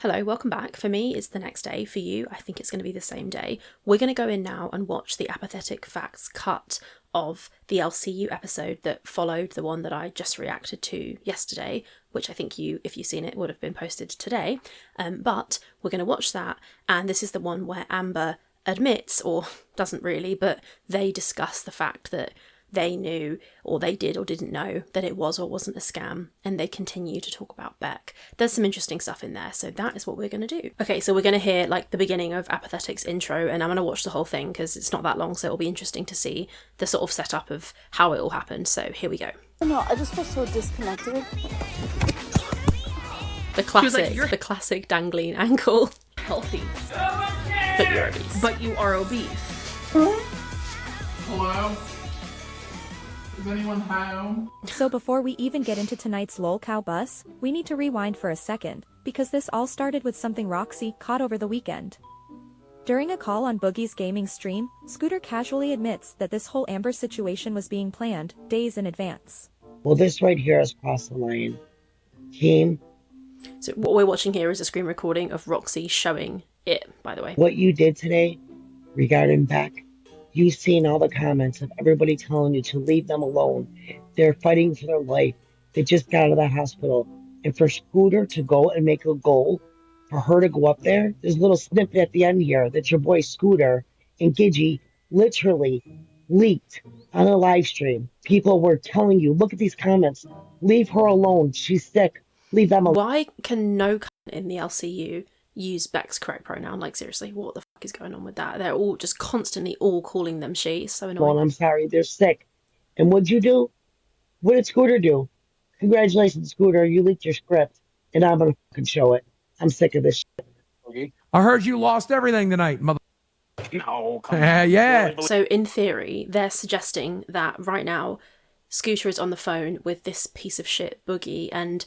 Hello, welcome back. For me, it's the next day. For you, I think it's going to be the same day. We're going to go in now and watch the apathetic facts cut of the LCU episode that followed the one that I just reacted to yesterday, which I think you, if you've seen it, would have been posted today. But we're going to watch that, and this is the one where Amber admits, or doesn't really, but they discuss the fact that they knew, or they did or didn't know, that it was or wasn't a scam, and they continue to talk about Beck. There's some interesting stuff in there, so that is what we're going to do. Okay, so we're going to hear like the beginning of Apathetic's intro, and I'm going to watch the whole thing because it's not that long, so it'll be interesting to see the sort of setup of how it all happened. So here we go. No, I just feel so disconnected. The classic, the classic dangling ankle. Healthy. But you're obese. But you are obese. Hello? Is anyone home? So before we even get into tonight's LolcowBus, we need to rewind for a second, because this all started with something Roxy caught over the weekend. During a call on Boogie's gaming stream, Scooter casually admits that this whole Amber situation was being planned days in advance. Well, this right here has crossed the line. Team. So what we're watching here is a screen recording of Roxy showing it, by the way. What you did today regarding Beck, you've seen all the comments of everybody telling you to leave them alone. They're fighting for their life. They just got out of the hospital. And for Scooter to go and make a goal, for her to go up there, there's a little snippet at the end here that your boy Scooter and Gidgey literally leaked on a live stream. People were telling you, look at these comments. Leave her alone. She's sick. Leave them alone. Why can no cunt in the LCU use Beck's correct pronoun? Like, seriously, what the fuck is going on with that? They're all just constantly all calling them she. It's so annoying. Well, I'm sorry, they're sick. And what'd you do? What did Scooter do? Congratulations, Scooter. You leaked your script, and I'm gonna fucking show it. I'm sick of this shit. I heard you lost everything tonight, mother. No, come on. Yeah. So in theory, they're suggesting that right now, Scooter is on the phone with this piece of shit Boogie, and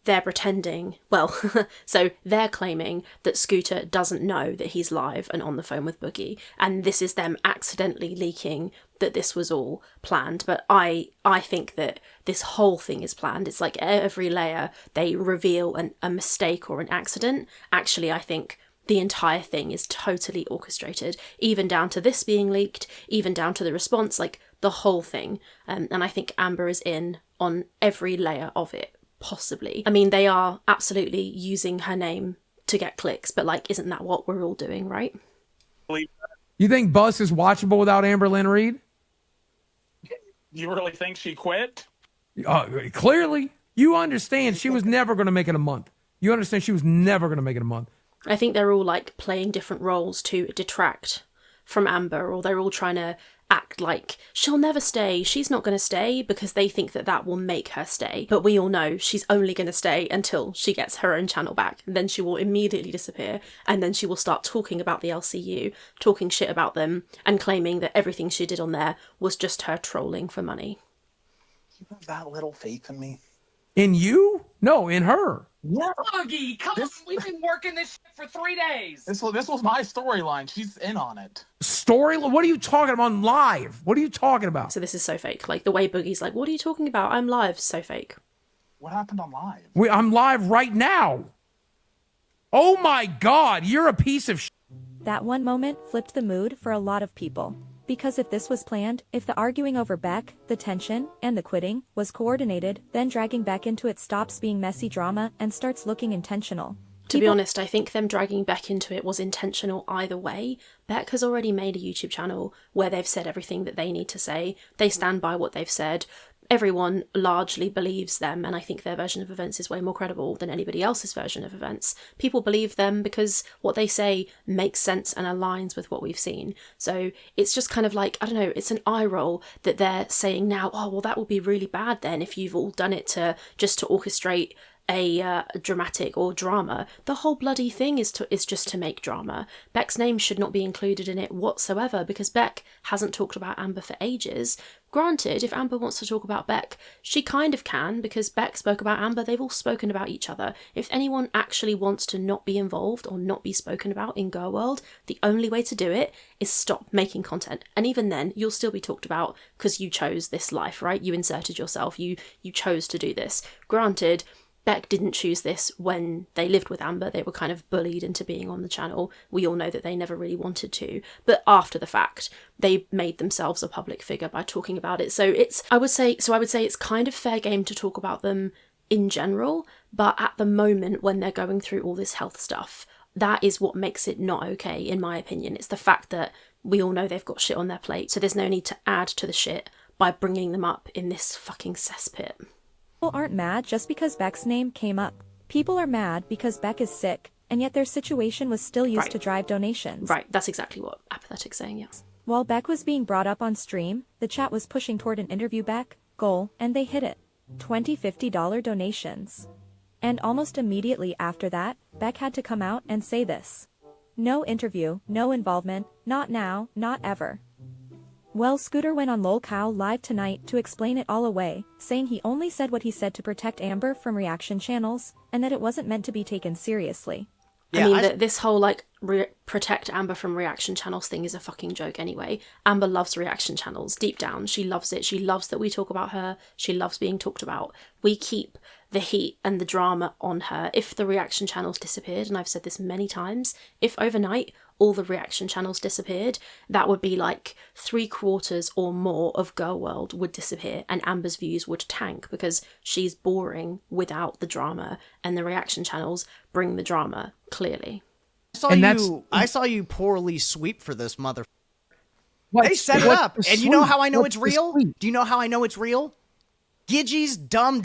they're pretending, well, so they're claiming that Scooter doesn't know that he's live and on the phone with Boogie, and this is them accidentally leaking that this was all planned. But I think that this whole thing is planned. It's like every layer they reveal a mistake or an accident. Actually, I think the entire thing is totally orchestrated, even down to this being leaked, even down to the response, like the whole thing. And I think Amber is in on every layer of it. Possibly. I mean, they are absolutely using her name to get clicks, but like, isn't that what we're all doing, right? You think Bus is watchable without Amberlynn Reid? You really think she quit? Clearly. You understand she was never going to make it a month. You understand she was never going to make it a month. I think they're all like playing different roles to detract from Amber, or they're all trying to act like she'll never stay, she's not going to stay, because they think that that will make her stay. But we all know she's only going to stay until she gets her own channel back. And then she will immediately disappear, and then she will start talking about the LCU, talking shit about them, and claiming that everything she did on there was just her trolling for money. You have that little faith in me? In you? No, in her. Yeah. Boogie, come on, we've been working this shit for 3 days. This was my storyline. She's in on it. Story? What are you talking about on live? What are you talking about? So this is so fake. Like the way Boogie's like, what are you talking about? I'm live. So fake. What happened on live? I'm live right now. Oh my God, you're a piece of shit. That one moment flipped the mood for a lot of people. Because if this was planned, if the arguing over Beck, the tension, and the quitting was coordinated, then dragging Beck into it stops being messy drama and starts looking intentional. To be honest, I think them dragging Beck into it was intentional either way. Beck has already made a YouTube channel where they've said everything that they need to say. They stand by what they've said. Everyone largely believes them, and I think their version of events is way more credible than anybody else's version of events. People believe them because what they say makes sense and aligns with what we've seen. So it's just kind of like, I don't know, it's an eye roll that they're saying now, oh, well, that would be really bad then if you've all done it to orchestrate a dramatic or drama. The whole bloody thing is just to make drama. Beck's name should not be included in it whatsoever, because Beck hasn't talked about Amber for ages. Granted, if Amber wants to talk about Beck, she kind of can, because Beck spoke about Amber. They've all spoken about each other. If anyone actually wants to not be involved or not be spoken about in Girl World, the only way to do it is stop making content. And even then, you'll still be talked about because you chose this life, right? You inserted yourself. You chose to do this. Granted, Beck didn't choose this when they lived with Amber. They were kind of bullied into being on the channel. We all know that they never really wanted to. But after the fact, they made themselves a public figure by talking about it. So I would say it's kind of fair game to talk about them in general, but at the moment when they're going through all this health stuff, that is what makes it not okay, in my opinion. It's the fact that we all know they've got shit on their plate, so there's no need to add to the shit by bringing them up in this fucking cesspit. People aren't mad just because Beck's name came up. People are mad because Beck is sick, and yet their situation was still used to drive donations. Right, that's exactly what Apathetic's saying, yes. While Beck was being brought up on stream, the chat was pushing toward an interview Beck goal, and they hit it. $50 donations. And almost immediately after that, Beck had to come out and say this. No interview, no involvement, not now, not ever. Well, Scooter went on LolcowBus Live tonight to explain it all away, saying he only said what he said to protect Amber from reaction channels, and that it wasn't meant to be taken seriously. Yeah, I mean, this whole, like, protect Amber from reaction channels thing is a fucking joke anyway. Amber loves reaction channels. Deep down, she loves it. She loves that we talk about her. She loves being talked about. We keep the heat and the drama on her. If the reaction channels disappeared, and I've said this many times, if overnight all the reaction channels disappeared, that would be like 3/4 or more of Girl World would disappear, and Amber's views would tank because she's boring without the drama, and the reaction channels bring the drama, clearly. I saw you poorly sweep for this mother. They set it up, and you know how I know it's real? Do you know how I know it's real? Gidgey's dumb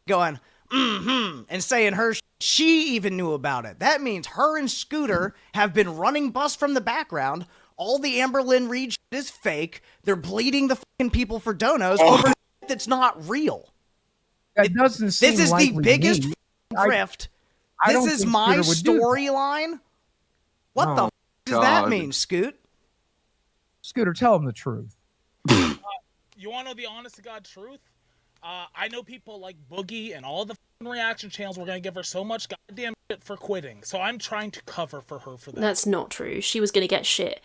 going, and saying she even knew about it. That means her and Scooter have been running bus from the background. All the Amberlynn Reid shit is fake. They're bleeding the fucking people for donos over shit that's not real. That doesn't seem This is the biggest grift. This is my storyline. What the f does that mean, Scoot? Scooter, tell him the truth. You want to know the honest to God truth? I know people like Boogie and all the reaction channels were going to give her so much goddamn shit for quitting. So I'm trying to cover for her for that. That's not true. She was going to get shit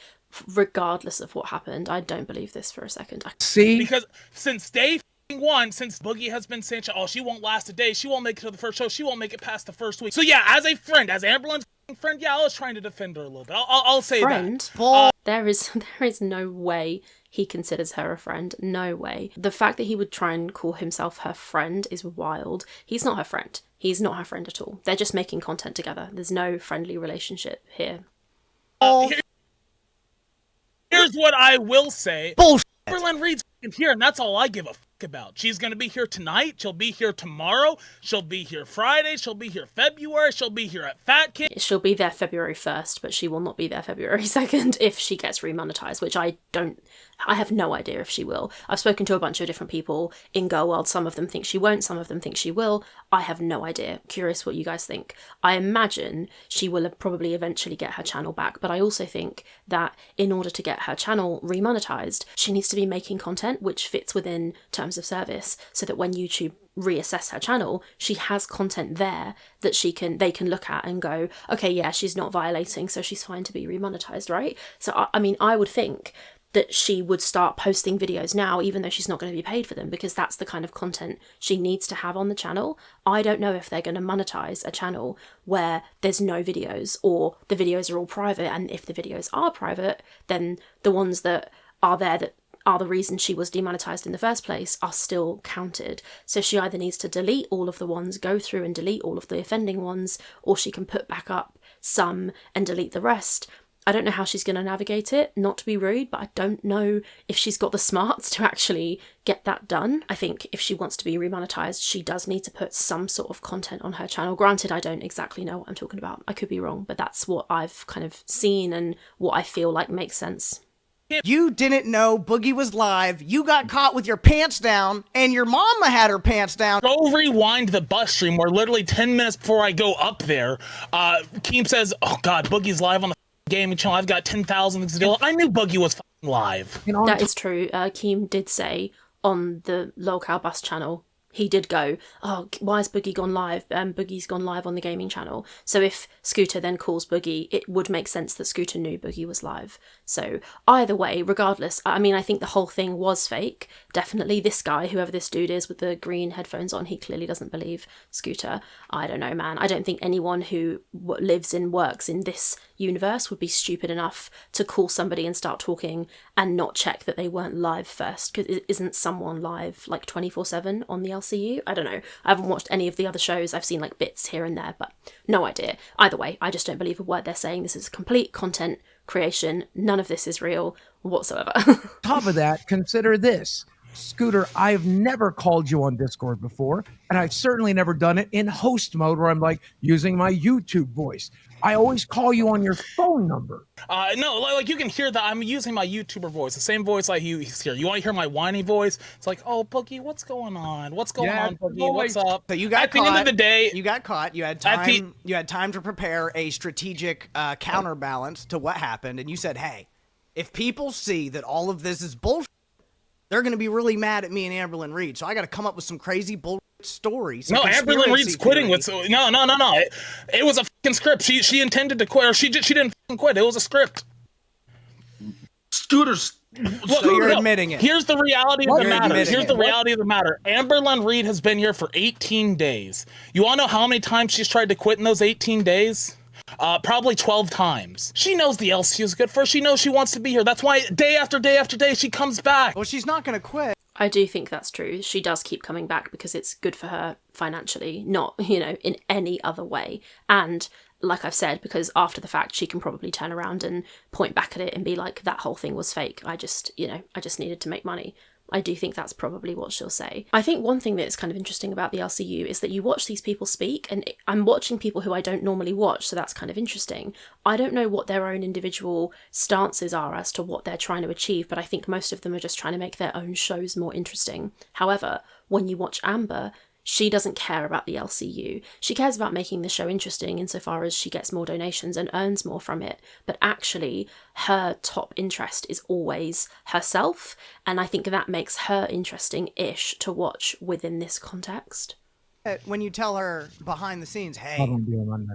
regardless of what happened. I don't believe this for a second. See? Because since day one, since Boogie has been saying, oh, she won't last a day, she won't make it to the first show, she won't make it past the first week. So yeah, as a friend, as Amberlynn's friend, yeah, I was trying to defend her a little bit. I'll say that. There is no way he considers her a friend. No way. The fact that he would try and call himself her friend is wild. He's not her friend. He's not her friend at all. They're just making content together. There's no friendly relationship here. Here's what I will say. Bullshit. Amberlynn Reid's here, and that's all I give a fuck about. She's gonna be here tonight. She'll be here tomorrow. She'll be here Friday. She'll be here February. She'll be here at Fat Kid. She'll be there February 1st, but she will not be there February 2nd if she gets remonetized, which I have no idea if she will. I've spoken to a bunch of different people in Girl World. Some of them think she won't, some of them think she will. I have no idea. Curious what you guys think. I imagine she will probably eventually get her channel back, but I also think that in order to get her channel remonetized, she needs to be making content which fits within terms of service, so that when YouTube reassess her channel, she has content there that they can look at and go, okay, yeah, she's not violating, so she's fine to be remonetized, right? So I mean, I would think that she would start posting videos now, even though she's not going to be paid for them, because that's the kind of content she needs to have on the channel. I don't know if they're going to monetize a channel where there's no videos, or the videos are all private, and if the videos are private, then the ones that are there that are the reason she was demonetized in the first place are still counted. So she either needs to delete all of the ones, go through and delete all of the offending ones, or she can put back up some and delete the rest. I don't know how she's going to navigate it, not to be rude, but I don't know if she's got the smarts to actually get that done. I think if she wants to be remonetized, she does need to put some sort of content on her channel. Granted, I don't exactly know what I'm talking about. I could be wrong, but that's what I've kind of seen and what I feel like makes sense. You didn't know Boogie was live, you got caught with your pants down, and your mama had her pants down. Go rewind the bus stream where literally 10 minutes before I go up there, Keem says, oh god, Boogie's live on the gaming channel, I've got 10,000 things to deal with. I knew Boogie was live. That is true. Keem did say on the LolcowBus channel he did go, oh, why has Boogie gone live? Boogie's gone live on the gaming channel. So if Scooter then calls Boogie, it would make sense that Scooter knew Boogie was live. So either way, regardless, I mean, I think the whole thing was fake. Definitely this guy, whoever this dude is with the green headphones on, he clearly doesn't believe Scooter. I don't know, man. I don't think anyone who lives and works in this universe would be stupid enough to call somebody and start talking and not check that they weren't live first, because isn't someone live like 24/7 on the LCU? I don't know. I haven't watched any of the other shows. I've seen like bits here and there, but no idea. Either way, I just don't believe a word they're saying. This is complete content creation. None of this is real whatsoever. Top of that, consider this. Scooter, I've never called you on Discord before, and I've certainly never done it in host mode where I'm like using my YouTube voice. I always call you on your phone number. No, like you can hear that I'm using my YouTuber voice, the same voice I use here. You want to hear my whiny voice? It's like, oh, Boogie, what's going on? What's going on, Boogie? What's up? So you got At caught. the end of the day, you got caught. You had time. You had time to prepare a strategic counterbalance to what happened, and you said, hey, if people see that all of this is bullshit, they're going to be really mad at me and Amberlynn Reid. So I got to come up with some crazy bullshit stories. No, Amberlynn Reid's quitting with no. It was a fucking script. She intended to quit, or she didn't fucking quit. It was a script. Scooter's. So you're admitting it. Here's the reality of the matter. Here's the reality of the matter. Amberlynn Reid has been here for 18 days. You want to know how many times she's tried to quit in those 18 days? Probably 12 times. She knows the LCU is good for her. She knows she wants to be here. That's why day after day after day she comes back. Well, she's not going to quit. I do think that's true. She does keep coming back because it's good for her financially, not, in any other way. And like I've said, because after the fact, she can probably turn around and point back at it and be like, that whole thing was fake. I just needed to make money. I do think that's probably what she'll say. I think one thing that's kind of interesting about the LCU is that you watch these people speak, and I'm watching people who I don't normally watch, so that's kind of interesting. I don't know what their own individual stances are as to what they're trying to achieve, but I think most of them are just trying to make their own shows more interesting. However, when you watch Amber, she doesn't care about the LCU. She cares about making the show interesting insofar as she gets more donations and earns more from it. But actually, her top interest is always herself. And I think that makes her interesting-ish to watch within this context. When you tell her behind the scenes, hey,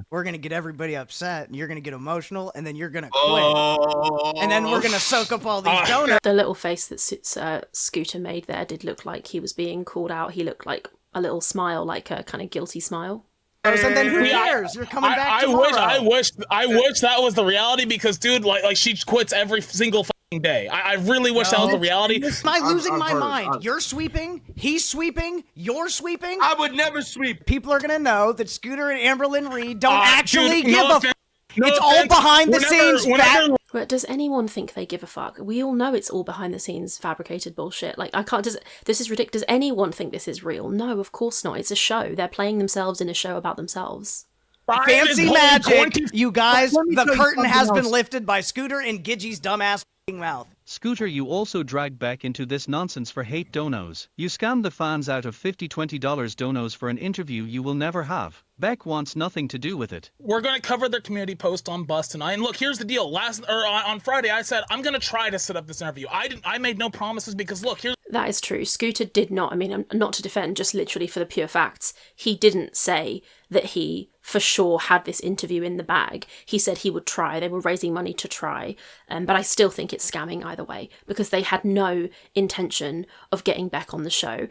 we're going to get everybody upset, and you're going to get emotional, and then you're going to quit. And then we're going to soak up all these donuts. The little face that Scooter made there did look like he was being called out. He looked like a little smile, like a kind of guilty smile. And then who cares? You're coming back tomorrow. I wish that was the reality, because dude, like she quits every single fucking day. I really wish that was the reality. Am I losing my mind? You're sweeping, he's sweeping, you're sweeping. I would never sweep. People are gonna know that Scooter and Amberlynn Reid don't actually dude, give a fuck. It's all behind the scenes. But does anyone think they give a fuck? We all know it's all behind the scenes fabricated bullshit. Like, this is ridiculous. Does anyone think this is real? No, of course not. It's a show. They're playing themselves in a show about themselves. Fancy magic, you guys. The curtain has been lifted by Scooter and Gidgey's dumbass mouth. Scooter, you also dragged Beck into this nonsense for hate donos. You scammed the fans out of $20 donos for an interview you will never have. Beck wants nothing to do with it. We're going to cover their community post on Bus tonight. And look, here's the deal. On Friday, I said, I'm going to try to set up this interview. I made no promises, because look, here's... That is true. Scooter did not, I mean, not to defend, just literally for the pure facts. He didn't say that he for sure had this interview in the bag. He said he would try. They were raising money to try. But I still think it's scamming either way, because they had no intention of getting Beck on the show.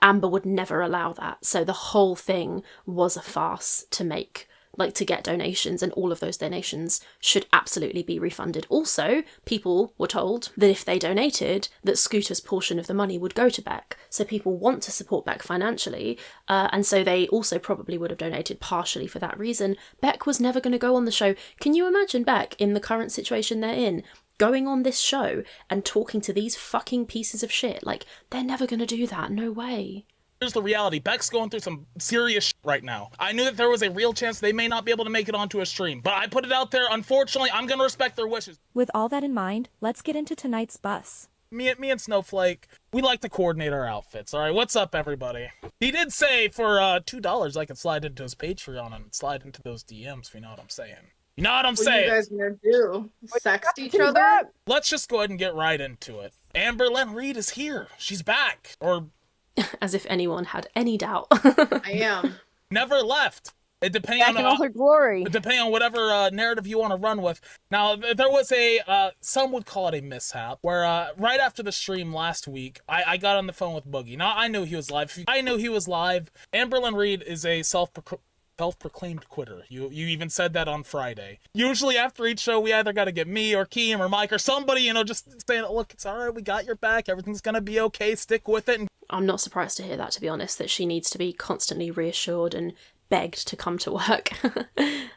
Amber would never allow that. So the whole thing was a farce to get donations, and all of those donations should absolutely be refunded. Also, people were told that if they donated, that Scooter's portion of the money would go to Beck. So people want to support Beck financially, and so they also probably would have donated partially for that reason. Beck was never going to go on the show. Can you imagine Beck, in the current situation they're in, going on this show and talking to these fucking pieces of shit? Like, they're never going to do that. No way. Here's the reality. Beck's going through some serious shit right now. I knew that there was a real chance they may not be able to make it onto a stream, but I put it out there. Unfortunately, I'm going to respect their wishes. With all that in mind, let's get into tonight's bus. Me and Snowflake, we like to coordinate our outfits. All right, what's up, everybody? He did say for $2 I could slide into his Patreon and slide into those DMs, if you know what I'm saying. You know what I'm saying? What are you guys gonna do? Sext each other? Let's just go ahead and get right into it. Amberlynn Reid is here. She's back. Or As if anyone had any doubt. I am. Never left. It depending Back in all her glory. Depending on whatever narrative you want to run with. Now, there was some would call it a mishap, where right after the stream last week, I got on the phone with Boogie. Now, I knew he was live. Amberlynn Reid is a self-proclaimed quitter. You even said that on Friday. Usually after each show, we either got to get me or Keem or Mike or somebody, just saying, look, it's all right, we got your back, everything's going to be okay, stick with it. I'm not surprised to hear that, to be honest, that she needs to be constantly reassured and begged to come to work.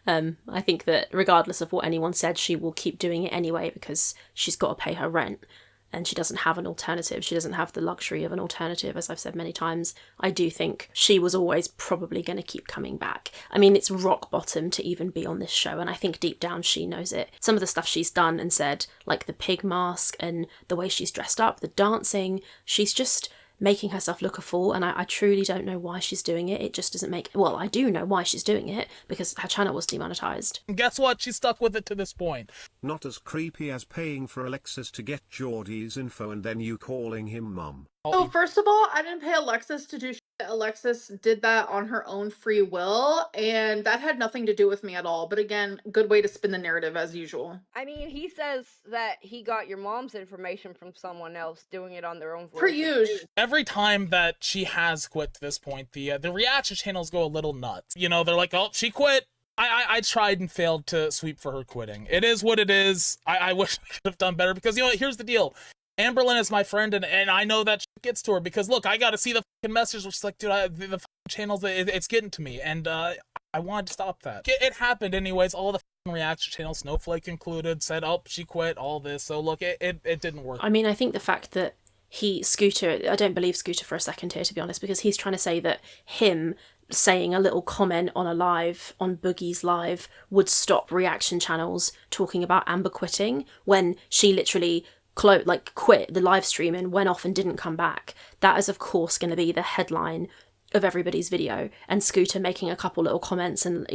I think that regardless of what anyone said, she will keep doing it anyway because she's got to pay her rent and she doesn't have an alternative. She doesn't have the luxury of an alternative, as I've said many times. I do think she was always probably going to keep coming back. I mean, it's rock bottom to even be on this show, and I think deep down she knows it. Some of the stuff she's done and said, like the pig mask and the way she's dressed up, the dancing, she's just making herself look a fool, and I truly don't know why she's doing it. It just doesn't make... Well, I do know why she's doing it, because her channel was demonetized. And guess what? She's stuck with it to this point. Not as creepy as paying for Alexis to get Geordie's info and then you calling him mum. So first of all, I didn't pay Alexis to do shit. Alexis did that on her own free will, and that had nothing to do with me at all. But again, good way to spin the narrative as usual. I mean, he says that he got your mom's information from someone else doing it on their own. Per usual. Every time that she has quit to this point, the reaction channels go a little nuts. They're like, oh, she quit. I tried and failed to sweep for her quitting. It is what it is. I wish I could have done better because, here's the deal. Amberlynn is my friend, and I know that shit gets to her because, look, I got to see the fucking message, which is like, dude, the fucking channels, it's getting to me, and I wanted to stop that. It happened anyways. All the fucking reaction channels, Snowflake included, said, oh, she quit, all this. So, look, it didn't work. I mean, I think the fact that Scooter, I don't believe Scooter for a second here, to be honest, because he's trying to say that him saying a little comment on a live, on Boogie's live, would stop reaction channels talking about Amber quitting when she literally quit the live stream and went off and didn't come back. That is of course going to be the headline of everybody's video, and Scooter making a couple little comments and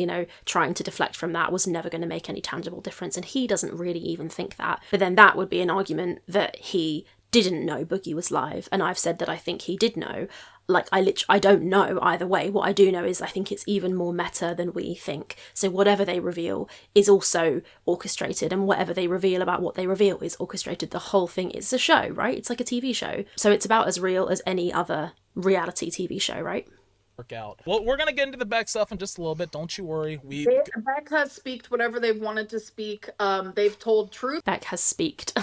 trying to deflect from that was never going to make any tangible difference, and he doesn't really even think that. But then that would be an argument that he didn't know Boogie was live, and I've said that I think he did know. I don't know either way. What I do know is I think it's even more meta than we think. So whatever they reveal is also orchestrated, and whatever they reveal about what they reveal is orchestrated. The whole thing is a show, right? It's like a TV show. So it's about as real as any other reality TV show, right? Work out. Well, we're going to get into the Beck stuff in just a little bit. Don't you worry. Beck has speaked whatever they've wanted to speak. They've told truth. Beck has speaked.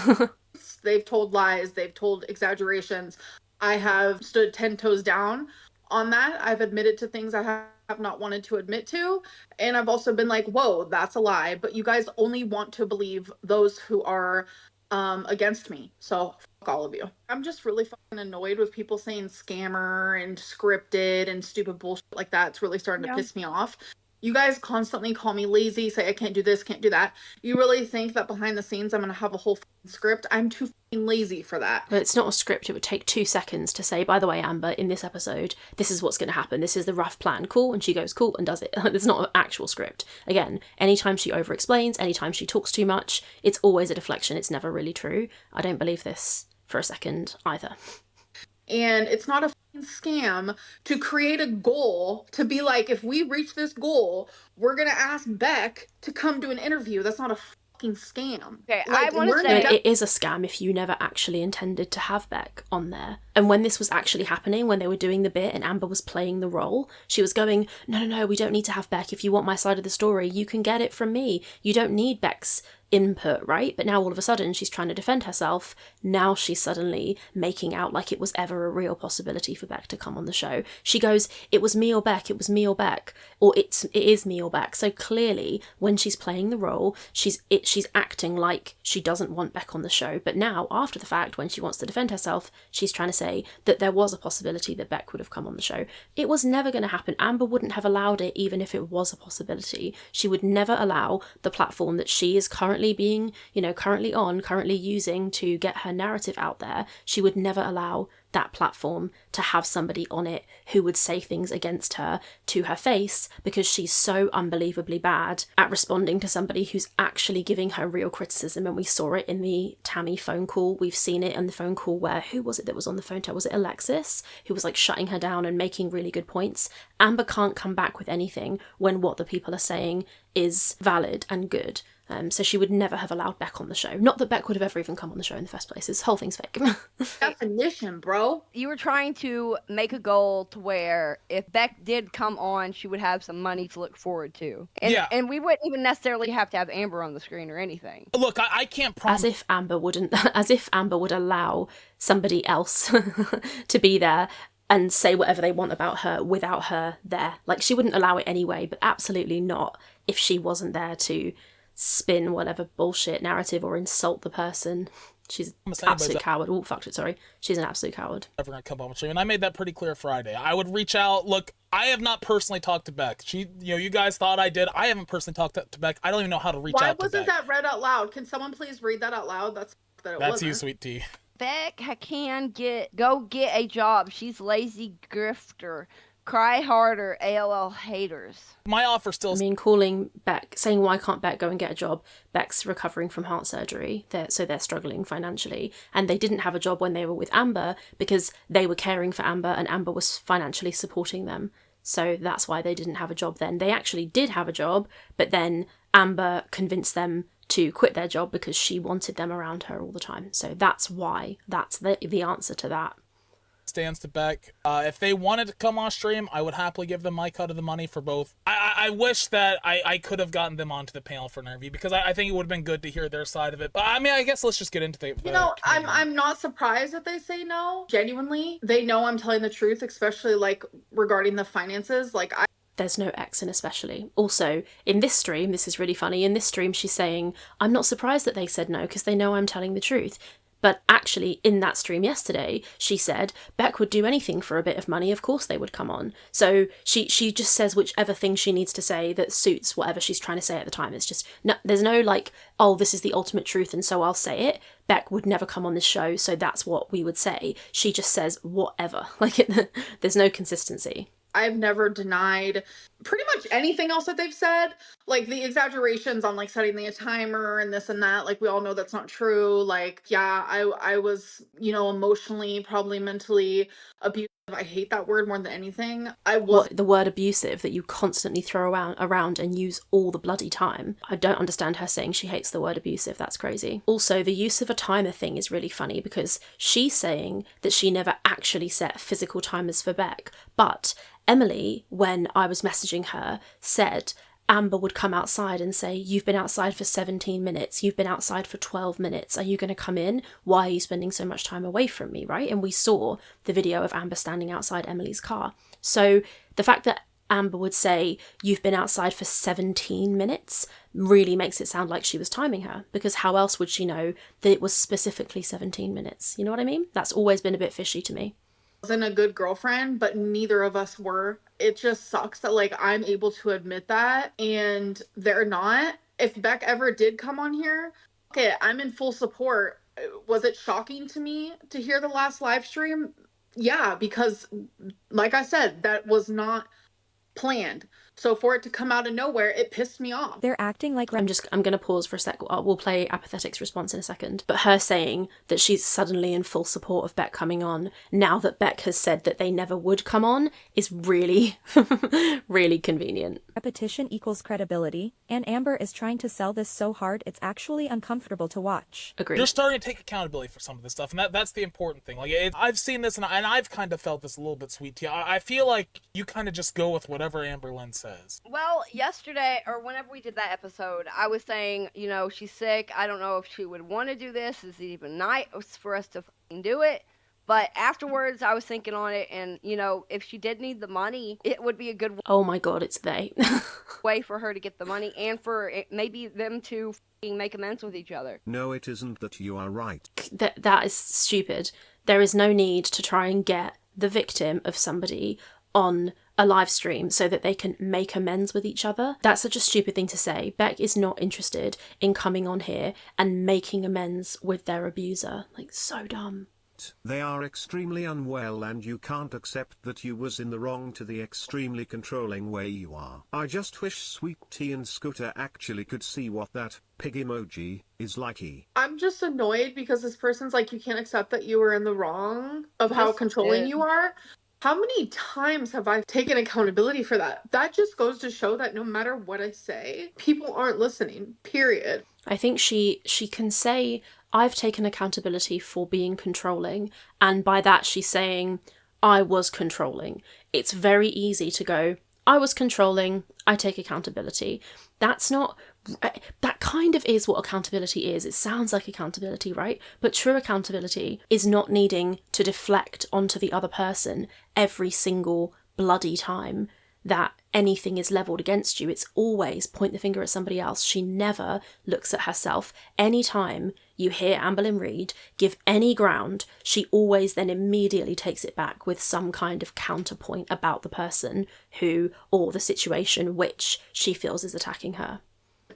They've told lies. They've told exaggerations. I have stood 10 toes down on that. I've admitted to things I have not wanted to admit to. And I've also been like, whoa, that's a lie. But you guys only want to believe those who are against me. So fuck all of you. I'm just really fucking annoyed with people saying scammer and scripted and stupid bullshit like that. It's really starting to piss me off. You guys constantly call me lazy, say I can't do this, can't do that. You really think that behind the scenes I'm going to have a whole script? I'm too lazy for that. But it's not a script. It would take 2 seconds to say, by the way, Amber, in this episode, this is what's going to happen. This is the rough plan. Cool. And she goes, cool, and does it. It's not an actual script. Again, anytime she over-explains, anytime she talks too much, it's always a deflection. It's never really true. I don't believe this for a second either. And it's not a scam to create a goal to be like, if we reach this goal, we're going to ask Beck to come do an interview. That's not a fucking scam. Okay, I want to say it is a scam if you never actually intended to have Beck on there. And when this was actually happening, when they were doing the bit and Amber was playing the role, she was going, no, we don't need to have Beck. If you want my side of the story, you can get it from me. You don't need Beck's input, right? But now all of a sudden she's trying to defend herself. Now she's suddenly making out like it was ever a real possibility for Beck to come on the show. She goes, it was me or Beck, it was me or Beck, or it is me or Beck. So clearly when she's playing the role, she's acting like she doesn't want Beck on the show. But now after the fact, when she wants to defend herself, she's trying to say that there was a possibility that Beck would have come on the show. It was never going to happen. Amber wouldn't have allowed it even if it was a possibility. She would never allow the platform that she is currently using to get her narrative out there. She would never allow that platform to have somebody on it who would say things against her to her face, because she's so unbelievably bad at responding to somebody who's actually giving her real criticism. And we saw it in the Tammy phone call. We've seen it in the phone call where, who was it that was on the phone to her? Was it Alexis, who was like shutting her down and making really good points? Amber can't come back with anything when what the people are saying is valid and good. So she would never have allowed Beck on the show. Not that Beck would have ever even come on the show in the first place. This whole thing's fake. Definition, bro. You were trying to make a goal to where if Beck did come on, she would have some money to look forward to. And we wouldn't even necessarily have to have Amber on the screen or anything. Look, I can't promise. As if Amber would allow somebody else to be there and say whatever they want about her without her there. Like, she wouldn't allow it anyway, but absolutely not if she wasn't there to spin whatever bullshit narrative or insult the person. She's an absolute coward. Oh, fucked it, sorry. She's an absolute coward. Never gonna come on the stream, and I made that pretty clear Friday. I would reach out. Look, I have not personally talked to Beck. You guys thought I did. I haven't personally talked to Beck. I don't even know how to reach out to Beck. Why wasn't that read out loud? Can someone please read that out loud? That's you, sweet tea. Beck can go get a job. She's lazy grifter. Cry harder, ALL haters. My offer still... I mean, calling Beck, saying why can't Beck go and get a job? Beck's recovering from heart surgery, so they're struggling financially. And they didn't have a job when they were with Amber because they were caring for Amber and Amber was financially supporting them. So that's why they didn't have a job then. They actually did have a job, but then Amber convinced them to quit their job because she wanted them around her all the time. So that's why. That's the answer to that. Stands to Beck. If they wanted to come on stream, I would happily give them my cut of the money for both. I wish that I could have gotten them onto the panel for an interview because I think it would have been good to hear their side of it. But I mean, I guess let's just get into the I'm not surprised that they say no. Genuinely, they know I'm telling the truth, especially like regarding the finances. There's no X in especially. Also, in this stream, this is really funny, in this stream she's saying, I'm not surprised that they said no because they know I'm telling the truth. But actually, in that stream yesterday, she said Beck would do anything for a bit of money. Of course they would come on. So she just says whichever thing she needs to say that suits whatever she's trying to say at the time. It's just, no, there's no like, oh, this is the ultimate truth and so I'll say it. Beck would never come on this show, so that's what we would say. She just says whatever. Like, there's no consistency. I've never denied pretty much anything else that they've said. Like the exaggerations on like setting the timer and this and that, like we all know that's not true. Like, yeah, I was, emotionally, probably mentally abusive. I hate that word more than anything. The word abusive that you constantly throw around and use all the bloody time. I don't understand her saying she hates the word abusive. That's crazy. Also, the use of a timer thing is really funny because she's saying that she never actually set physical timers for Beck, but Emily, when I was messaging her, said Amber would come outside and say, you've been outside for 17 minutes, you've been outside for 12 minutes, are you going to come in? Why are you spending so much time away from me, right? And we saw the video of Amber standing outside Emily's car. So the fact that Amber would say, you've been outside for 17 minutes, really makes it sound like she was timing her, because how else would she know that it was specifically 17 minutes? You know what I mean? That's always been a bit fishy to me. Wasn't a good girlfriend, but neither of us were. It just sucks that like I'm able to admit that and they're not. If Beck ever did come on here, okay, I'm in full support. Was it shocking to me to hear the last live stream? Yeah, because like I said, that was not planned. So for it to come out of nowhere, it pissed me off. They're acting like... I'm going to pause for a sec. We'll play Apathetic's response in a second. But her saying that she's suddenly in full support of Beck coming on, now that Beck has said that they never would come on, is really, really convenient. Repetition equals credibility, and Amber is trying to sell this so hard it's actually uncomfortable to watch. Agreed. You're starting to take accountability for some of this stuff, and that's the important thing. Like, I've seen this, and I've kind of felt this a little bit, sweet tea. I feel like you kind of just go with whatever Amberlynn says. Well, yesterday, or whenever we did that episode, I was saying, she's sick. I don't know if she would want to do this. Is it even nice for us to do it? But afterwards, I was thinking on it, and, if she did need the money, it would be a good Oh my god, it's they. way for her to get the money, and for maybe them to make amends with each other. No, it isn't that you are right. That is stupid. There is no need to try and get the victim of somebody on a live stream so that they can make amends with each other. That's such a stupid thing to say. Beck is not interested in coming on here and making amends with their abuser. Like, so dumb. it. They are extremely unwell and you can't accept that you was in the wrong to the extremely controlling way you are. I just wish Sweet Tea and Scooter actually could see what that pig emoji is like. I'm just annoyed because this person's like, you can't accept that you were in the wrong of how controlling you are. How many times have I taken accountability for that? That just goes to show that no matter what I say, people aren't listening, period. I think she can say, I've taken accountability for being controlling, and by that she's saying, I was controlling. It's very easy to go, I was controlling, I take accountability. That's not, that kind of is what accountability is. It sounds like accountability, right? But true accountability is not needing to deflect onto the other person every single bloody time that anything is levelled against you. It's always point the finger at somebody else. She never looks at herself. Anytime you hear Amberlynn Reid give any ground, she always then immediately takes it back with some kind of counterpoint about the person who, or the situation which she feels is attacking her.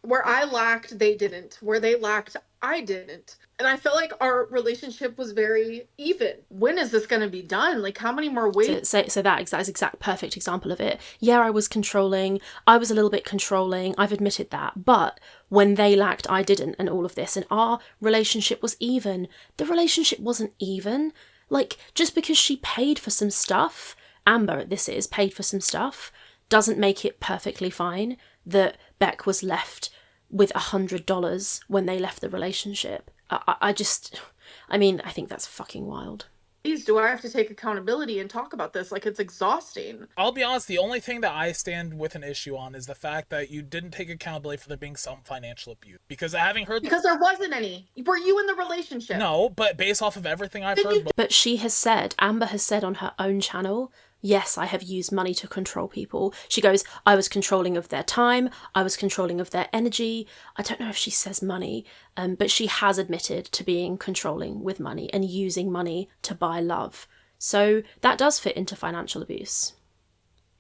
Where I lacked, they didn't. Where they lacked, I didn't. And I feel like our relationship was very even. When is this going to be done? Like, how many more ways? So that exact perfect example of it. Yeah, I was controlling. I was a little bit controlling. I've admitted that. But when they lacked, I didn't, and all of this. And our relationship was even. The relationship wasn't even. Like, just because she paid for some stuff, Amber, this is, paid for some stuff, doesn't make it perfectly fine that Beck was left with $100 when they left the relationship. I think that's fucking wild. Please, do I have to take accountability and talk about this? Like, it's exhausting. I'll be honest, the only thing that I stand with an issue on is the fact that you didn't take accountability for there being some financial abuse. Because having heard... Because there wasn't any. Were you in the relationship? No, but based off of everything I've heard... But she has said, Amber has said on her own channel, yes, I have used money to control people. She goes, I was controlling of their time, I was controlling of their energy. I don't know if she says money, but she has admitted to being controlling with money and using money to buy love. So that does fit into financial abuse.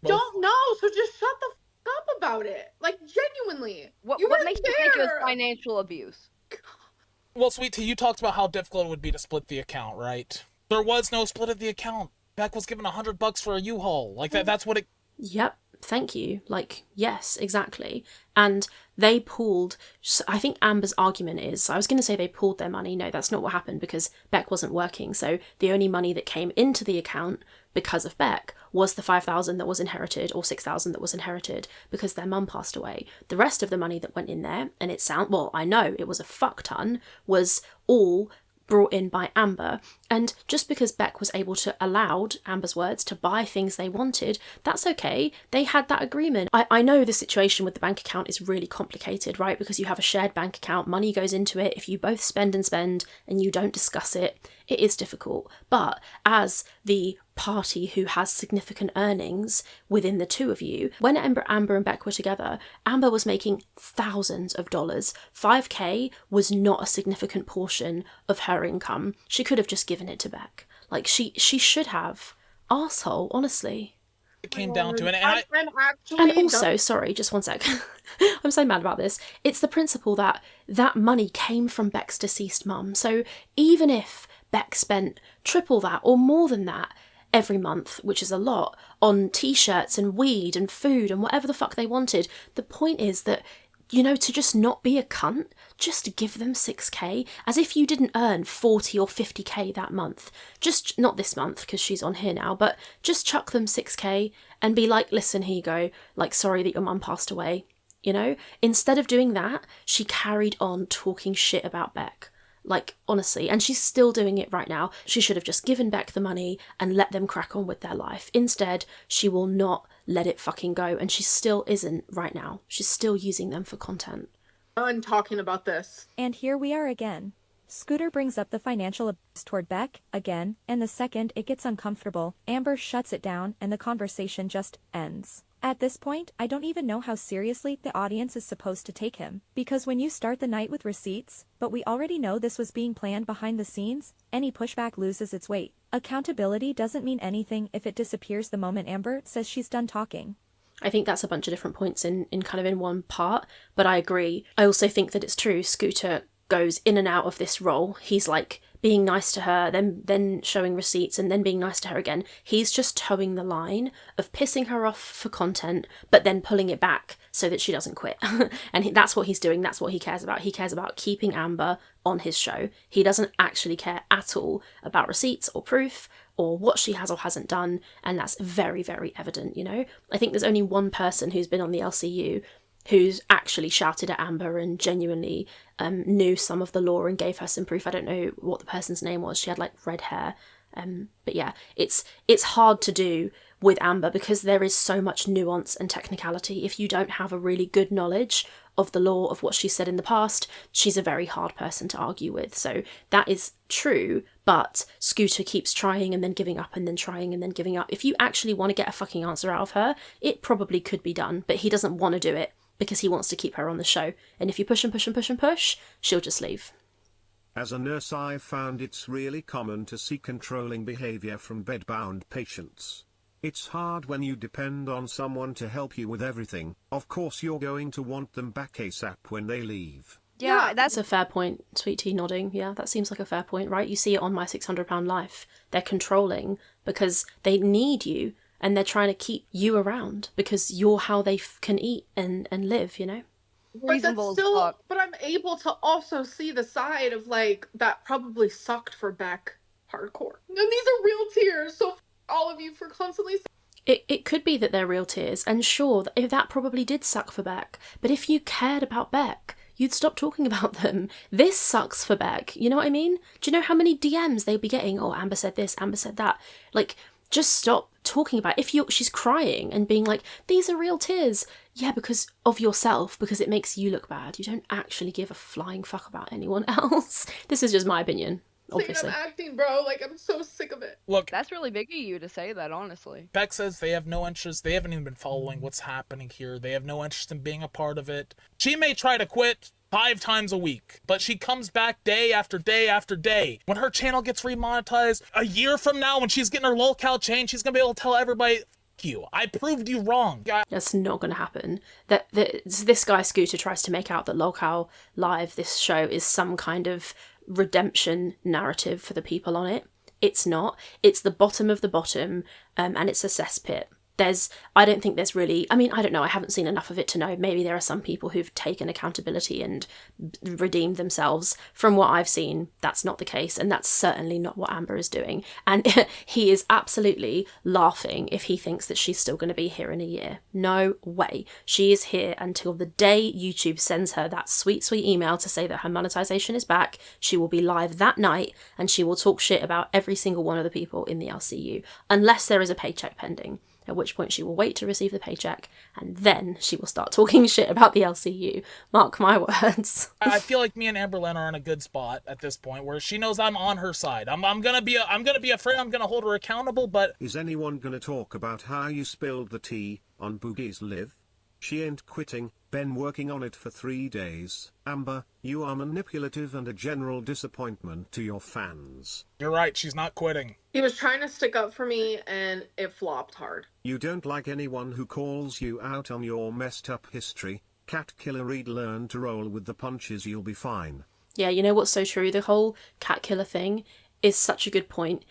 Don't know, so just shut the fuck up about it. Like, genuinely. What makes you think it was financial abuse? Well, Sweet Tea, you talked about how difficult it would be to split the account, right? There was no split of the account. Beck was given $100 for a U-Haul. Like, that's what it... Yep, thank you. Like, yes, exactly. And they pooled... I think Amber's argument is... I was going to say they pooled their money. No, that's not what happened because Beck wasn't working. So the only money that came into the account because of Beck was the $5,000 that was inherited, or $6,000 that was inherited because their mum passed away. The rest of the money that went in there, and I know it was a fuck ton, was all brought in by Amber. And just because Beck was able to, allowed, Amber's words, to buy things they wanted, that's okay. They had that agreement. I know the situation with the bank account is really complicated, right? Because you have a shared bank account, money goes into it. If you both spend and you don't discuss it, it is difficult. But as the party who has significant earnings within the two of you, when Amber and Beck were together, Amber was making thousands of dollars. $5,000 was not a significant portion of her income. She could have just given it to Beck. Like, she should have. Arsehole, honestly. It came down to it. And also, sorry, just one sec. I'm so mad about this. It's the principle that that money came from Beck's deceased mum. So even if Beck spent triple that or more than that every month, which is a lot, on t-shirts and weed and food and whatever the fuck they wanted, the point is that, you know, to just not be a cunt, just give them $6,000 as if you didn't earn 40 or 50k that month. Just, not this month because she's on here now, but just chuck them $6,000 and be like, listen, here you go, like, sorry that your mum passed away, you know? Instead of doing that, she carried on talking shit about Beck. Like, honestly, and she's still doing it right now. She should have just given Beck the money and let them crack on with their life. Instead, she will not let it fucking go, and she still isn't right now. She's still using them for content. And talking about this. And here we are again. Scooter brings up the financial abuse toward Beck, again, and the second it gets uncomfortable, Amber shuts it down and the conversation just ends. At this point, I don't even know how seriously the audience is supposed to take him, because when you start the night with receipts, but we already know this was being planned behind the scenes, any pushback loses its weight. Accountability doesn't mean anything if it disappears the moment Amber says she's done talking. I think that's a bunch of different points in one part, but I agree. I also think that it's true, Scooter goes in and out of this role. He's like being nice to her, then showing receipts, and then being nice to her again. He's just towing the line of pissing her off for content, but then pulling it back so that she doesn't quit. And that's what he's doing. That's what he cares about. He cares about keeping Amber on his show. He doesn't actually care at all about receipts or proof or what she has or hasn't done. And that's very, very evident, you know? I think there's only one person who's been on the LCU who's actually shouted at Amber and genuinely knew some of the law and gave her some proof. I don't know what the person's name was. She had like red hair. But yeah, it's hard to do with Amber because there is so much nuance and technicality. If you don't have a really good knowledge of the law, of what she said in the past, she's a very hard person to argue with. So that is true, but Scooter keeps trying and then giving up and then trying and then giving up. If you actually want to get a fucking answer out of her, it probably could be done, but he doesn't want to do it because he wants to keep her on the show. And if you push and push and push and push, she'll just leave. As a nurse, I've found it's really common to see controlling behavior from bedbound patients. It's hard when you depend on someone to help you with everything. Of course you're going to want them back ASAP when they leave. Yeah, that's a fair point. Sweet Tea nodding. Yeah, that seems like a fair point, right? You see it on My £600 Life. They're controlling because they need you and they're trying to keep you around because you're how they can eat and live, you know? But that's still, but I'm able to also see the side of like that probably sucked for Beck hardcore. And these are real tears. So all of you for constantly. It could be that they're real tears, and sure, if that probably did suck for Beck. But if you cared about Beck, you'd stop talking about them. This sucks for Beck. You know what I mean? Do you know how many DMs they'll be getting? Oh, Amber said this, Amber said that. Like, just stop talking about it. If she's crying and being like, these are real tears. Yeah, because of yourself, because it makes you look bad. You don't actually give a flying fuck about anyone else. This is just my opinion, obviously. I'm acting, bro. Like, I'm so sick of it. Look, that's really big of you to say that, honestly. Beck says they have no interest. They haven't even been following what's happening here. They have no interest in being a part of it. She may try to quit 5 times a week, but she comes back day after day after day. When her channel gets remonetized, a year from now, when she's getting her lolcow chain, she's gonna be able to tell everybody, you, I proved you wrong. That's not going to happen. This guy Scooter tries to make out that Lolcow Live, this show, is some kind of redemption narrative for the people on it. It's not. It's the bottom of the bottom, and it's a cesspit. I don't think there's really, I mean, I don't know, I haven't seen enough of it to know. Maybe there are some people who've taken accountability and redeemed themselves. From what I've seen, that's not the case, and that's certainly not what Amber is doing. And he is absolutely laughing if he thinks that she's still going to be here in a year. No way. She is here until the day YouTube sends her that sweet, sweet email to say that her monetization is back. She will be live that night, and she will talk shit about every single one of the people in the LCU, unless there is a paycheck pending. At which point she will wait to receive the paycheck, and then she will start talking shit about the LCU. Mark my words. I feel like me and Amberlynn are in a good spot at this point, where she knows I'm on her side. I'm gonna be a friend. I'm gonna hold her accountable. But is anyone gonna talk about how you spilled the tea on Boogie's live? She ain't quitting. Been working on it for 3 days. Amber, you are manipulative and a general disappointment to your fans. You're right, she's not quitting. He was trying to stick up for me and it flopped hard. You don't like anyone who calls you out on your messed up history. Cat Killer Reid, learn to roll with the punches, you'll be fine. Yeah, you know what's so true? The whole cat killer thing is such a good point.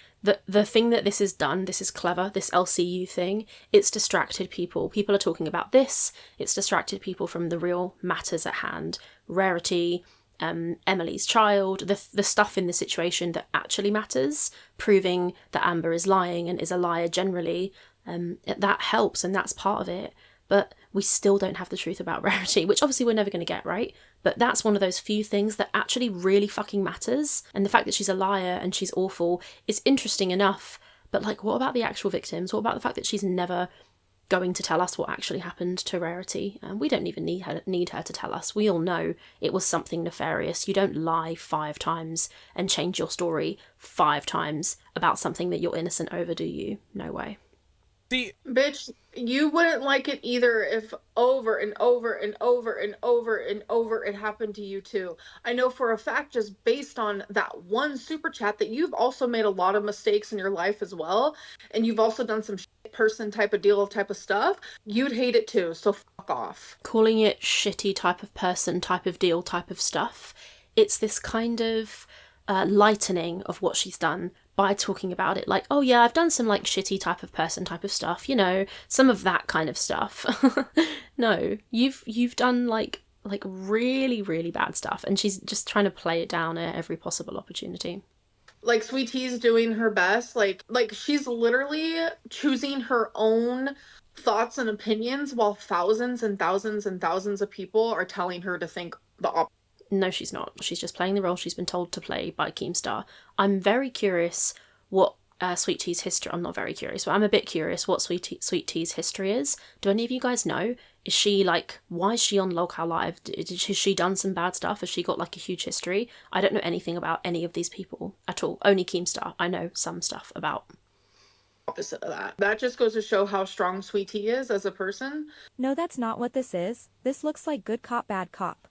The thing that this has done, this is clever, this LCU thing, it's distracted people. People are talking about this. It's distracted people from the real matters at hand. Rarity, Emily's child, the stuff in the situation that actually matters, proving that Amber is lying and is a liar generally. That helps, and that's part of it. But we still don't have the truth about Rarity, which obviously we're never going to get, right? But that's one of those few things that actually really fucking matters. And the fact that she's a liar and she's awful is interesting enough. But, like, what about the actual victims? What about the fact that she's never going to tell us what actually happened to Rarity? We don't even need her to tell us. We all know it was something nefarious. You don't lie 5 times and change your story 5 times about something that you're innocent over, do you? No way. Bitch, you wouldn't like it either if over and over and over and over and over it happened to you too. I know for a fact, just based on that one super chat, that you've also made a lot of mistakes in your life as well. And you've also done some shit person type of deal type of stuff. You'd hate it too, so fuck off. Calling it shitty type of person, type of deal, type of stuff. It's this kind of lightening of what she's done by talking about it like, oh yeah, I've done some like shitty type of person type of stuff, you know, some of that kind of stuff. No, you've done like really, really bad stuff, and she's just trying to play it down at every possible opportunity. Like, Sweet Tea's doing her best. Like she's literally choosing her own thoughts and opinions while thousands and thousands and thousands of people are telling her to think the opposite. No, she's not. She's just playing the role she's been told to play by Keemstar. I'm very curious what Sweet Tea's history... I'm not very curious, but I'm a bit curious what Sweet Tea's history is. Do any of you guys know? Is she, like... Why is she on Lolcow Live? Has she done some bad stuff? Has she got, like, a huge history? I don't know anything about any of these people at all. Only Keemstar. I know some stuff about. Opposite of that. That just goes to show how strong Sweet Tea is as a person. No, that's not what this is. This looks like good cop, bad cop.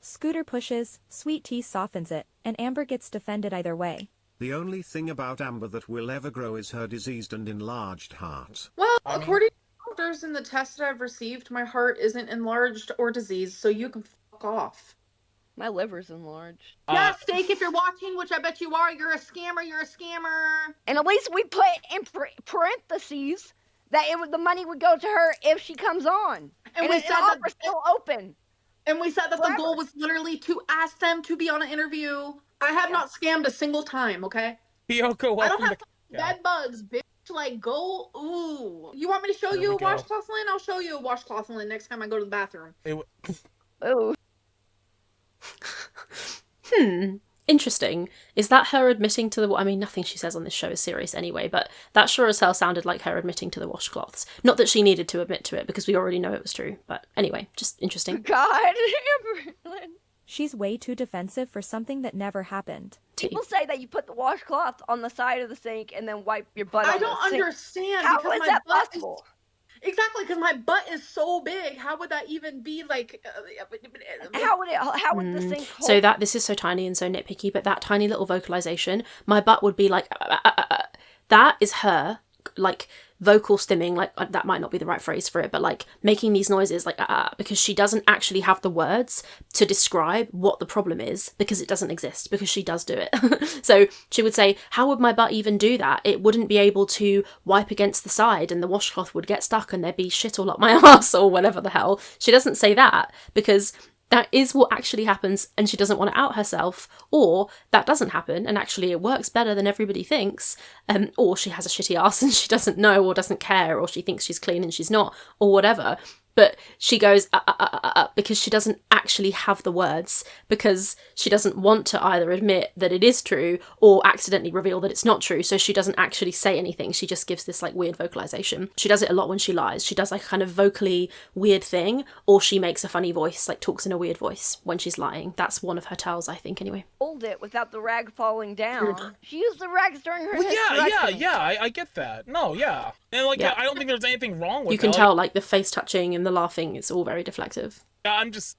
Scooter pushes, Sweet Tea softens it, and Amber gets defended either way. The only thing about Amber that will ever grow is her diseased and enlarged heart. Well, according to doctors in the tests that I've received, my heart isn't enlarged or diseased, so you can fuck off. My liver's enlarged. Yeah, Steak, if you're watching, which I bet you are, you're a scammer, you're a scammer. And at least we put in parentheses that the money would go to her if she comes on. And we said that offer's still open. And we said that Forever. the goal was literally to ask them to be on an interview. I have not scammed a single time, okay? Yoko, I don't have bed bugs, bitch. Like, go, ooh. You want me to show you a washcloth, Lynn? I'll show you a washcloth, Lynn, next time I go to the bathroom. Ooh. Interesting. Is that her admitting to the... I mean, nothing she says on this show is serious anyway, but that sure as hell sounded like her admitting to the washcloths. Not that she needed to admit to it, because we already know it was true. But anyway, just interesting. God, Amberlynn. She's way too defensive for something that never happened. People say that you put the washcloth on the side of the sink and then wipe your butt on the sink. I don't understand. How is that possible? Exactly, because my butt is so big. How would that even be like? How would the sink hold? So this is so tiny and so nitpicky, but that tiny little vocalization, my butt would be like, that is her, like, vocal stimming, like, that might not be the right phrase for it, but like making these noises like, because she doesn't actually have the words to describe what the problem is, because it doesn't exist, because she does do it. So she would say, how would my butt even do that? It wouldn't be able to wipe against the side and the washcloth would get stuck and there'd be shit all up my ass or whatever the hell. She doesn't say that because that is what actually happens and she doesn't want to out herself, or that doesn't happen and actually it works better than everybody thinks, or she has a shitty ass and she doesn't know or doesn't care, or she thinks she's clean and she's not, or whatever. But she goes, because she doesn't actually have the words, because she doesn't want to either admit that it is true or accidentally reveal that it's not true. So she doesn't actually say anything. She just gives this like weird vocalization. She does it a lot when she lies. She does like a kind of vocally weird thing, or she makes a funny voice, like talks in a weird voice when she's lying. That's one of her tells, I think, anyway. Hold it without the rag falling down. She used the rags during her I get that. No, yeah. And like, I don't think there's anything wrong with it. You can tell, like, the face touching and the laughing, it's all very deflective. Yeah, I'm just,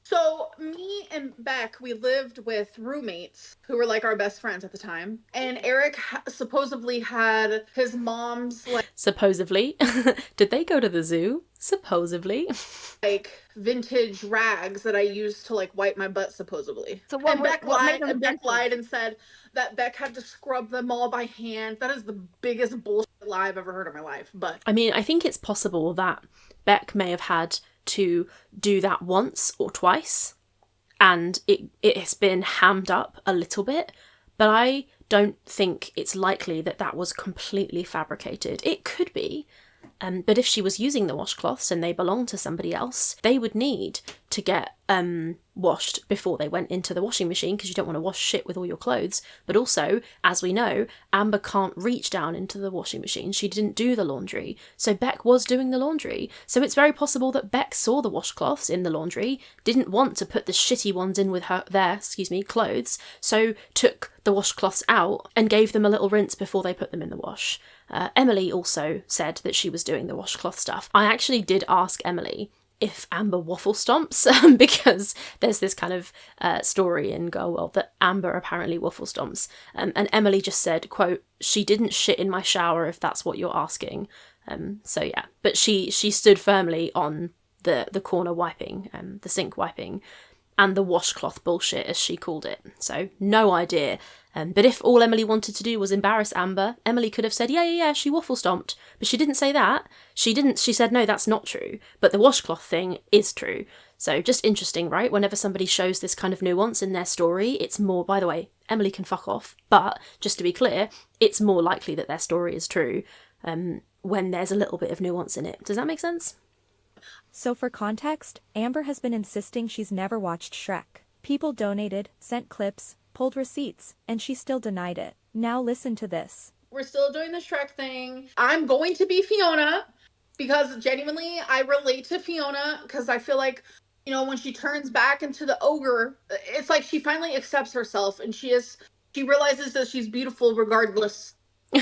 So, me and Beck, we lived with roommates who were, like, our best friends at the time. And Eric supposedly had his mom's, like... Supposedly? Did they go to the zoo? Supposedly. Like, vintage rags that I used to, like, wipe my butt, supposedly. So what, and Beck lied and said that Beck had to scrub them all by hand. That is the biggest bullshit lie I've ever heard in my life. But I mean, I think it's possible that Beck may have had to do that once or twice and it has been hammed up a little bit, but I don't think it's likely that that was completely fabricated. It could be, but if she was using the washcloths and they belonged to somebody else, they would need to get washed before they went into the washing machine, because you don't want to wash shit with all your clothes. But also, as we know, Amber can't reach down into the washing machine. She didn't do the laundry. So Beck was doing the laundry. So it's very possible that Beck saw the washcloths in the laundry, didn't want to put the shitty ones in with their clothes, so took the washcloths out and gave them a little rinse before they put them in the wash. Emily also said that she was doing the washcloth stuff. I actually did ask Emily if Amber waffle stomps, because there's this kind of story in Girl World that Amber apparently waffle stomps. And Emily just said, quote, "She didn't shit in my shower, if that's what you're asking." So yeah, but she stood firmly on the corner wiping, the sink wiping. and the washcloth bullshit, as she called it. So, no idea. But if all Emily wanted to do was embarrass Amber, Emily could have said, yeah, she waffle stomped. But she didn't say that. She said, no, that's not true. But the washcloth thing is true. So just interesting, right? Whenever somebody shows this kind of nuance in their story, it's more, by the way, Emily can fuck off. But just to be clear, it's more likely that their story is true when there's a little bit of nuance in it. Does that make sense? So for context, Amber has been insisting she's never watched Shrek. People donated, sent clips, pulled receipts, and she still denied it. Now listen to this. We're still doing the Shrek thing. I'm going to be Fiona because genuinely I relate to Fiona because I feel like, you know, when she turns back into the ogre, it's like she finally accepts herself and she realizes that she's beautiful regardless.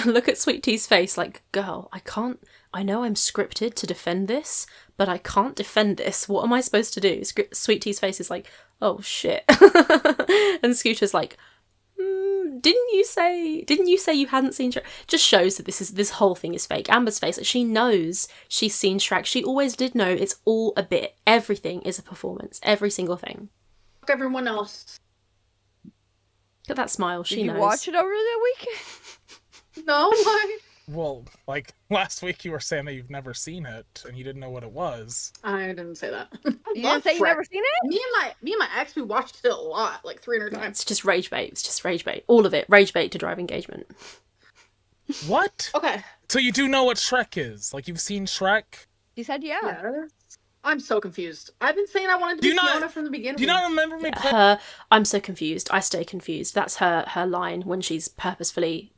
Look at Sweet Tea's face like, girl, I know I'm scripted to defend this, but I can't defend this. What am I supposed to do? Sweet Tea's face is like, oh shit. And Scooter's like, didn't you say you hadn't seen Shrek? Just shows that this whole thing is fake. Amber's face, like, she knows she's seen Shrek. She always did know. It's all a bit. Everything is a performance. Every single thing. Fuck everyone else. Look at that smile. She knows. Did you watch it over the weekend? No, why? Well, like last week you were saying that you've never seen it and you didn't know what it was. I didn't say that. You didn't say you never seen it? Me and my ex, we watched it a lot, like 300 times. It's just rage bait. It's just rage bait. All of it. Rage bait to drive engagement. What? Okay. So you do know what Shrek is? Like, you've seen Shrek? You said yeah. I'm so confused. I've been saying I wanted to be Fiona from the beginning. Do you not remember me playing? Her, I'm so confused. I stay confused. That's her line when she's purposely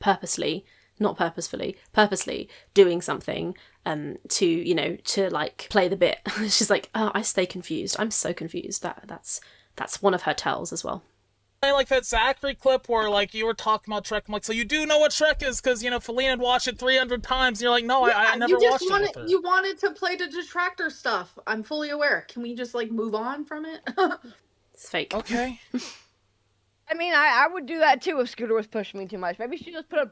doing something to like play the bit. She's like, oh, I stay confused. I'm so confused. That's one of her tells as well. Like that Zachary clip where like you were talking about Shrek. I'm like, so you do know what Shrek is because Feline had watched it 300 times. And you're like, no, I never watched it with her. You wanted to play the detractor stuff. I'm fully aware. Can we just like move on from it? It's fake. Okay. I mean, I would do that too if Scooter was pushing me too much. Maybe she just put a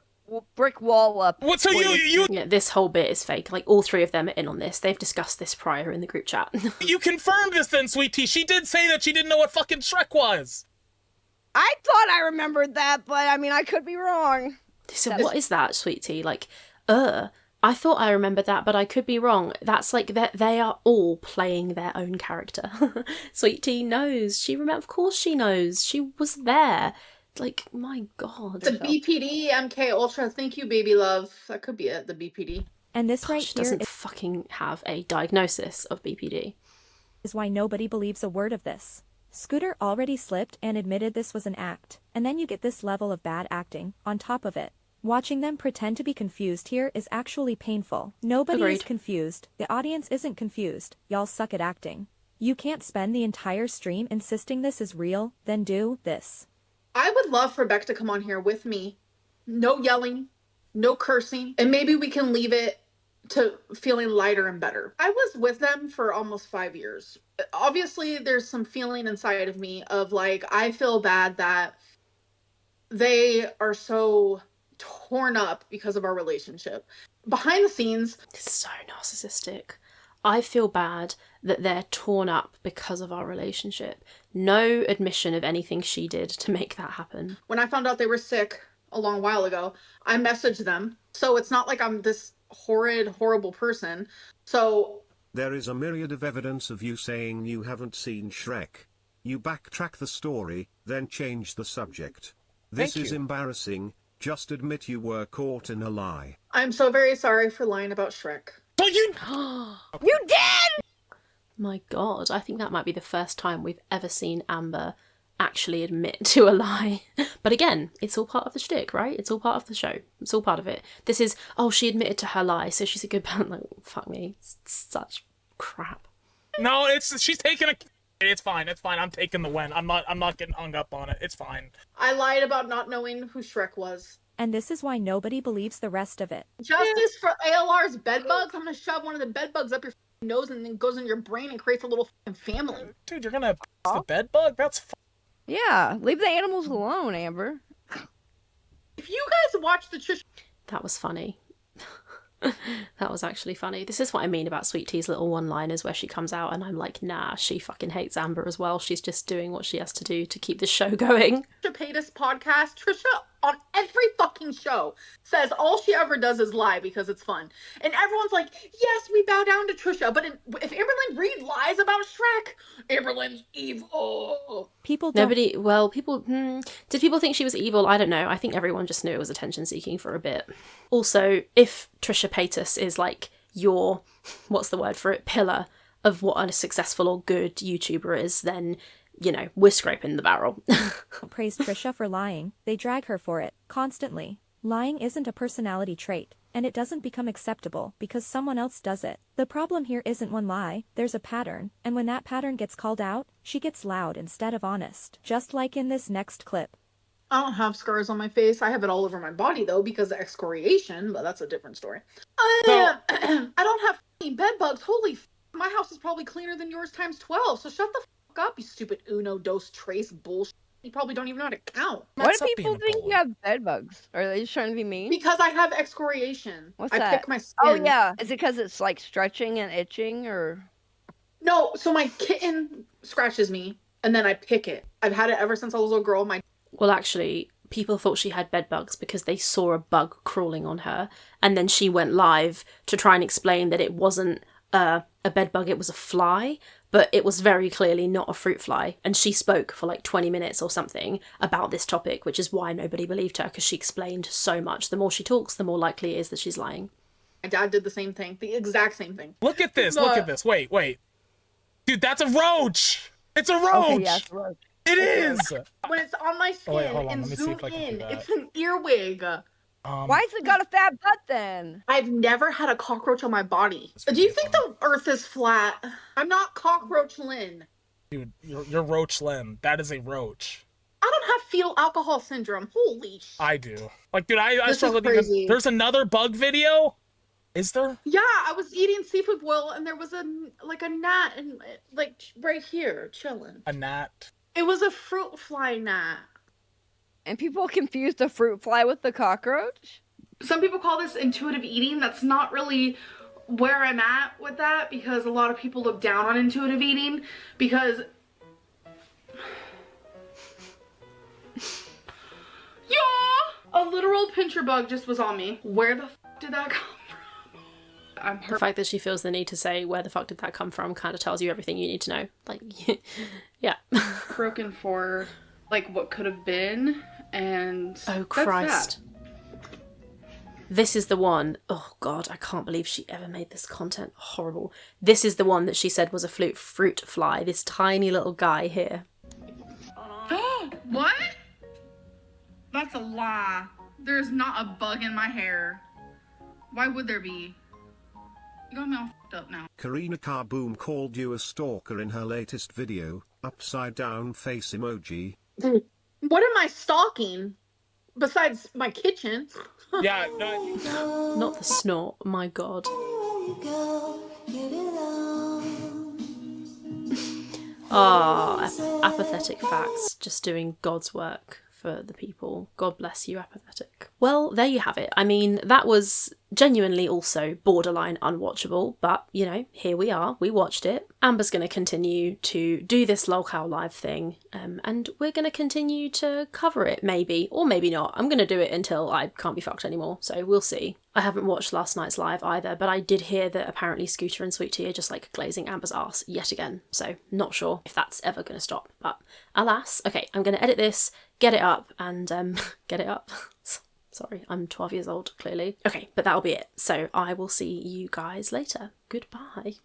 brick wall up. What? So you? Yeah, this whole bit is fake. Like, all three of them are in on this. They've discussed this prior in the group chat. You confirmed this then, Sweet Tea. She did say that she didn't know what fucking Shrek was. I thought I remembered that, but I mean, I could be wrong. So what is that, Sweet Tea? Like, I thought I remembered that, but I could be wrong. That's like they are all playing their own character. Sweet Tea knows. Of course she knows. She was there. Like, my God. The BPD, MK Ultra. Thank you, baby love. That could be it, the BPD. And this right She here doesn't fucking have a diagnosis of BPD. Is why nobody believes a word of this. Scooter already slipped and admitted this was an act, and then you get this level of bad acting on top of it. Watching them pretend to be confused here is actually painful. Nobody is confused. The audience isn't confused. Y'all suck at acting. You can't spend the entire stream insisting this is real, then do this. I would love for Beck to come on here with me. No yelling, no cursing, and maybe we can leave it to feeling lighter and better. I was with them for almost 5 years. Obviously, there's some feeling inside of me of like, I feel bad that they are so torn up because of our relationship. Behind the scenes, it's so narcissistic. I feel bad that they're torn up because of our relationship. No admission of anything she did to make that happen. When I found out they were sick a long while ago, I messaged them. So it's not like I'm this horrible person. So there is a myriad of evidence of you saying you haven't seen Shrek. You backtrack the story, then change the subject. This is embarrassing. Just admit you were caught in a lie. I'm so very sorry for lying about Shrek. But you did! My God, I think that might be the first time we've ever seen Amber actually admit to a lie. But again, it's all part of the shtick, right? It's all part of the show. It's all part of it. This is, she admitted to her lie, so she's a good parent. Like, fuck me. It's such crap. No, she's taking a... It's fine. I'm taking the win. I'm not getting hung up on it. It's fine. I lied about not knowing who Shrek was. And this is why nobody believes the rest of it. Justice for ALR's bedbugs? I'm gonna shove one of the bedbugs up your nose and then goes in your brain and creates a little family. Dude, you're gonna the bedbug? That's yeah, leave the animals alone, Amber. If you guys watch the That was funny. That was actually funny. This is what I mean about Sweet Tea's little one-liners where she comes out and I'm like, nah, she fucking hates Amber as well. She's just doing what she has to do to keep the show going. Trisha Paytas podcast, Trisha on every fucking show says all she ever does is lie because it's fun. And everyone's like, yes, we bow down to Trisha. But if Amberlynn Reid lies about Shrek, Amberlynn's evil. People don't... Did people think she was evil? I don't know. I think everyone just knew it was attention seeking for a bit. Also, if Trisha Paytas is like your, what's the word for it, pillar of what a successful or good YouTuber is, then, you know, we're scraping the barrel. Praise Trisha for lying, they drag her for it, constantly. Lying isn't a personality trait, and it doesn't become acceptable because someone else does it. The problem here isn't one lie, there's a pattern, and when that pattern gets called out, she gets loud instead of honest. Just like in this next clip. I don't have scars on my face. I have it all over my body, though, because of excoriation, but that's a different story. I don't have bed bugs. Holy my house is probably cleaner than yours times 12, so shut the fuck up, you stupid uno dos tres bullshit. You probably don't even know how to count. Why do people think you have bed bugs? Are they just trying to be mean? Because I have excoriation. What's I that? pick my skin. Oh, yeah. Is it because it's like stretching and itching, or? No, so my kitten scratches me, and then I pick it. I've had it ever since I was a little girl. Well, actually, people thought she had bed bugs because they saw a bug crawling on her, and then she went live to try and explain that it wasn't a bed bug, it was a fly, but it was very clearly not a fruit fly, and she spoke for like 20 minutes or something about this topic, which is why nobody believed her, because she explained so much. The more she talks, the more likely it is that she's lying. My dad did the same thing, the exact same thing. Look at this, look at this. Wait. Dude, that's a roach! It's a roach! Okay, yeah, it's a roach. It is! When it's on my skin and zoom in, it's an earwig. Why's it got a fat butt then? I've never had a cockroach on my body. Do you think the earth is flat? I'm not cockroach Lynn. Dude, you're roach Lynn. That is a roach. I don't have fetal alcohol syndrome. Holy shit. I do. Like, dude, I struggle with even... There's another bug video? Is there? Yeah, I was eating seafood boil and there was a gnat and like right here chilling. A gnat? It was a fruit fly gnat. And people confuse the fruit fly with the cockroach? Some people call this intuitive eating. That's not really where I'm at with that, because a lot of people look down on intuitive eating because... Yeah! A literal pincher bug just was on me. Where the f*** did that come from? The fact that she feels the need to say, where the fuck did that come from, kind of tells you everything you need to know. Like, yeah. Broken for... like what could have been, and oh Christ, this is the one. Oh God, I can't believe she ever made this content. Horrible. This is the one that she said was a fruit fly, this tiny little guy here. What? That's a lie. There's not a bug in my hair. Why would there be? You got me all f***ed up now. Karina Carboom called you a stalker in her latest video, upside down face emoji. What am I stalking? Besides my kitchen? Yeah, no. Not the snort, my God. Apathetic facts, just doing God's work for the people. God bless you, apathetic. Well, there you have it. I mean, that was genuinely also borderline unwatchable, but, you know, here we are. We watched it. Amber's going to continue to do this Lolcow live thing, and we're going to continue to cover it, maybe, or maybe not. I'm going to do it until I can't be fucked anymore, so we'll see. I haven't watched last night's live either, but I did hear that apparently Scooter and Sweet Tea are just, like, glazing Amber's arse yet again, so not sure if that's ever going to stop, but alas. Okay, I'm going to edit this, get it up, and get it up. Sorry, I'm 12 years old, clearly. Okay, but that'll be it. So I will see you guys later. Goodbye.